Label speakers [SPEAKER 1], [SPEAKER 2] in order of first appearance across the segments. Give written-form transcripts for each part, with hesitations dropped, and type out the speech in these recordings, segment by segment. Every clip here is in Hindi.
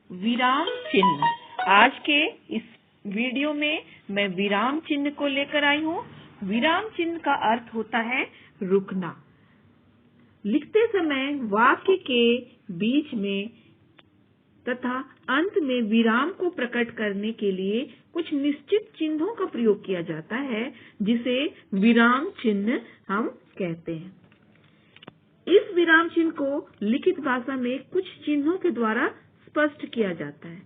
[SPEAKER 1] विराम चिन्ह। आज के इस वीडियो में मैं विराम चिन्ह को लेकर आई हूँ। विराम चिन्ह का अर्थ होता है रुकना। लिखते समय वाक्य के बीच में तथा अंत में विराम को प्रकट करने के लिए कुछ निश्चित चिन्हों का प्रयोग किया जाता है, जिसे विराम चिन्ह हम कहते हैं। इस विराम चिन्ह को लिखित भाषा में कुछ चिन्हों के द्वारा स्पष्ट किया जाता है।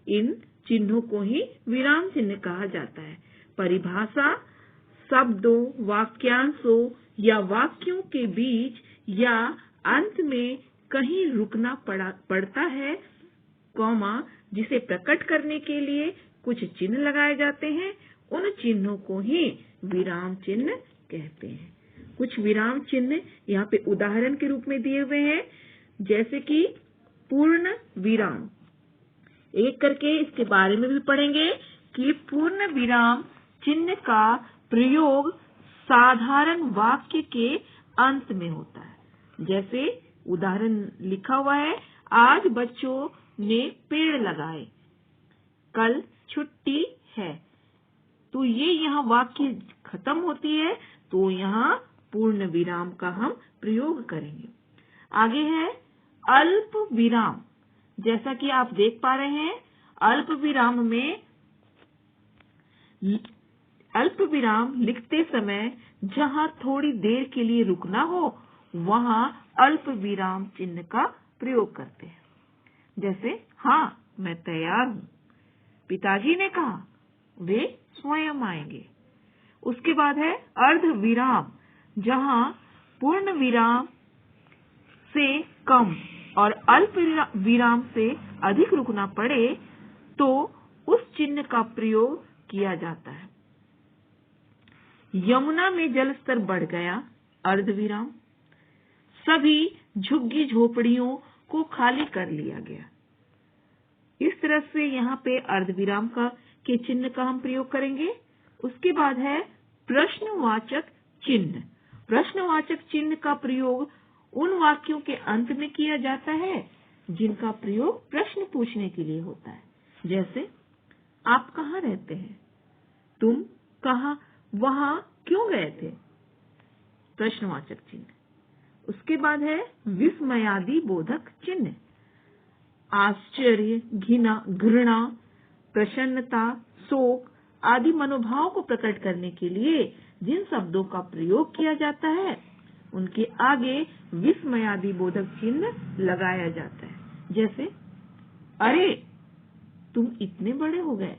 [SPEAKER 1] इन चिन्हों को ही विराम चिन्ह कहा जाता है। परिभाषा शब्दों, वाक्यांशों या वाक्यों के बीच या अंत में कहीं रुकना पड़ता है, जिसे प्रकट करने के लिए कुछ चिन्ह लगाए जाते हैं। उन चिन्हों को ही विराम चिन्ह कहते हैं। कुछ विराम चिन्ह यहाँ पे उदाहरण के रूप में दिए हुए हैं, जैसे कि पूर्ण विराम। एक करके इसके बारे में भी पढ़ेंगे कि पूर्ण विराम चिन्ह का प्रयोग साधारण वाक्य के अंत में होता है। जैसे उदाहरण लिखा हुआ है, आज बच्चों ने पेड़ लगाए, कल छुट्टी है। तो ये यहाँ वाक्य खत्म होती है, तो यहाँ पूर्ण विराम का हम प्रयोग करेंगे। आगे है अल्प विराम। जैसा कि आप देख पा रहे हैं, अल्प विराम लिखते समय जहाँ थोड़ी देर के लिए रुकना हो, वहाँ अल्प विराम चिन्ह का प्रयोग करते हैं। जैसे, हाँ मैं तैयार हूँ, पिताजी ने कहा, वे स्वयं आएंगे। उसके बाद है अर्ध विराम, जहाँ पूर्ण विराम से कम और अल्प विराम से अधिक रुकना पड़े तो उस चिन्ह का प्रयोग किया जाता है। यमुना में जल स्तर बढ़ गया, अर्ध विराम। सभी झुग्गी झोपड़ियों को खाली कर लिया गया। इस तरह से यहाँ पे अर्ध विराम के चिन्ह का हम प्रयोग करेंगे। उसके बाद है प्रश्नवाचक चिन्ह। प्रश्नवाचक चिन्ह का प्रयोग उन वाक्यों के अंत में किया जाता है जिनका प्रयोग प्रश्न पूछने के लिए होता है। जैसे, आप कहाँ रहते हैं? तुम कहाँ वहाँ क्यों गए थे? प्रश्नवाचक चिन्ह। उसके बाद है विस्मयादि बोधक चिन्ह। आश्चर्य, घृणा, प्रसन्नता, शोक आदि मनोभाव को प्रकट करने के लिए जिन शब्दों का प्रयोग किया जाता है, उनके आगे विस्मयादि बोधक चिन्ह लगाया जाता है। जैसे, अरे तुम इतने बड़े हो गए।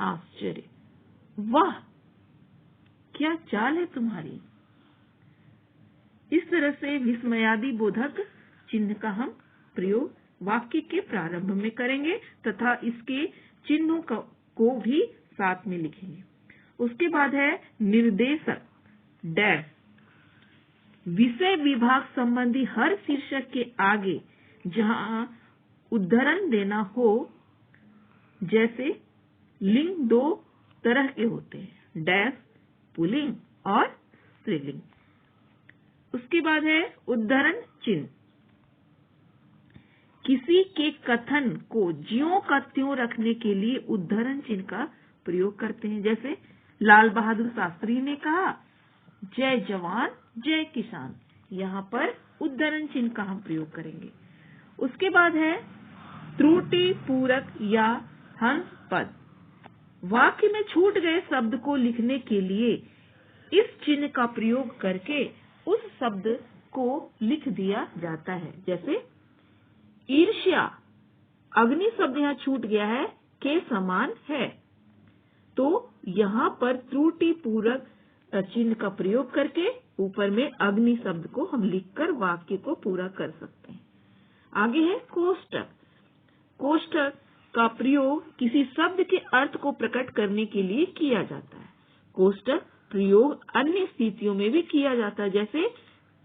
[SPEAKER 1] आश्चर्य, वाह क्या चाल है तुम्हारी। इस तरह से विस्मयादि बोधक चिन्ह का हम प्रयोग वाक्य के प्रारंभ में करेंगे तथा इसके चिन्हों को भी साथ में लिखेंगे। उसके बाद है निर्देशक डैश। विषय विभाग संबंधी हर शीर्षक के आगे जहाँ उद्धरण देना हो, जैसे लिंग दो तरह के होते हैं, डैश पुल्लिंग और स्त्रीलिंग। उसके बाद है उद्धरण चिन्ह। किसी के कथन को ज्यों का त्यों रखने के लिए उद्धरण चिन्ह का प्रयोग करते हैं। जैसे, लाल बहादुर शास्त्री ने कहा, जय जवान जय किसान। यहाँ पर उद्धरण चिन्ह का हम प्रयोग करेंगे। उसके बाद है त्रुटि पूरक या हंस पद। वाक्य में छूट गए शब्द को लिखने के लिए इस चिन्ह का प्रयोग करके उस शब्द को लिख दिया जाता है। जैसे, ईर्ष्या, अग्नि शब्द यहाँ छूट गया है, के समान है, तो यहाँ पर त्रुटि पूरक चिन्ह का प्रयोग करके ऊपर में अग्नि शब्द को हम लिखकर वाक्य को पूरा कर सकते हैं। आगे है कोष्टक। कोष्टक का प्रयोग किसी शब्द के अर्थ को प्रकट करने के लिए किया जाता है। कोष्टक प्रयोग अन्य स्थितियों में भी किया जाता है, जैसे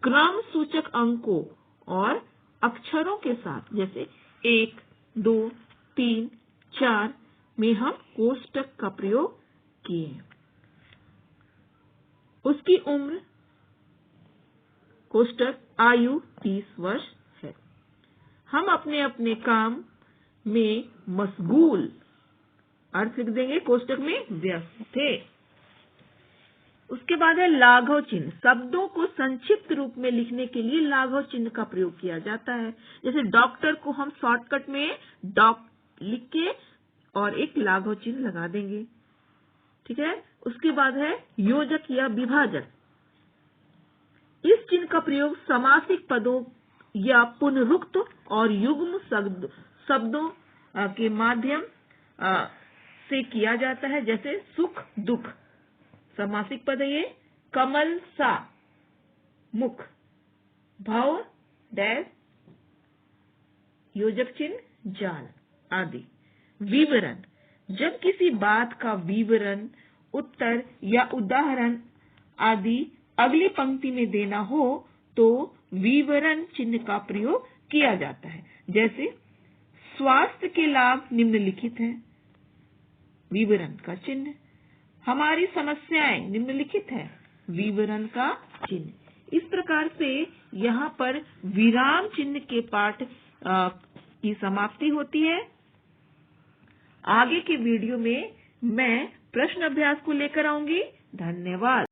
[SPEAKER 1] क्रम सूचक अंकों और अक्षरों के साथ। जैसे 1, 2, 3, 4 में हम कोष्टक का प्रयोग किए। उसकी उम्र, कोष्टक आयु 30 वर्ष है। हम अपने अपने काम में मशगूल, अर्थ लिख देंगे कोष्टक में व्यस्त थे। उसके बाद है लाघव चिन्ह। शब्दों को संक्षिप्त रूप में लिखने के लिए लाघव चिन्ह का प्रयोग किया जाता है। जैसे डॉक्टर को हम शॉर्टकट में डॉक लिख के और एक लाघव चिन्ह लगा देंगे, ठीक है। उसके बाद है योजक या विभाजक। इस चिन्ह का प्रयोग समासिक पदों या पुनरुक्त और युग्म शब्दों के माध्यम से किया जाता है। जैसे सुख दुख, समासिक पद है ये। कमल सा, मुख, भव डैश, योजक चिन्ह जाल आदि। विवरण, जब किसी बात का विवरण, उत्तर या उदाहरण आदि अगली पंक्ति में देना हो तो विवरण चिन्ह का प्रयोग किया जाता है। जैसे स्वास्थ्य के लाभ निम्नलिखित हैं, विवरण का चिन्ह। हमारी समस्याएं निम्नलिखित है, विवरण का चिन्ह। इस प्रकार से यहाँ पर विराम चिन्ह के पाठ की समाप्ति होती है। आगे के वीडियो में मैं प्रश्न अभ्यास को लेकर आऊंगी। धन्यवाद।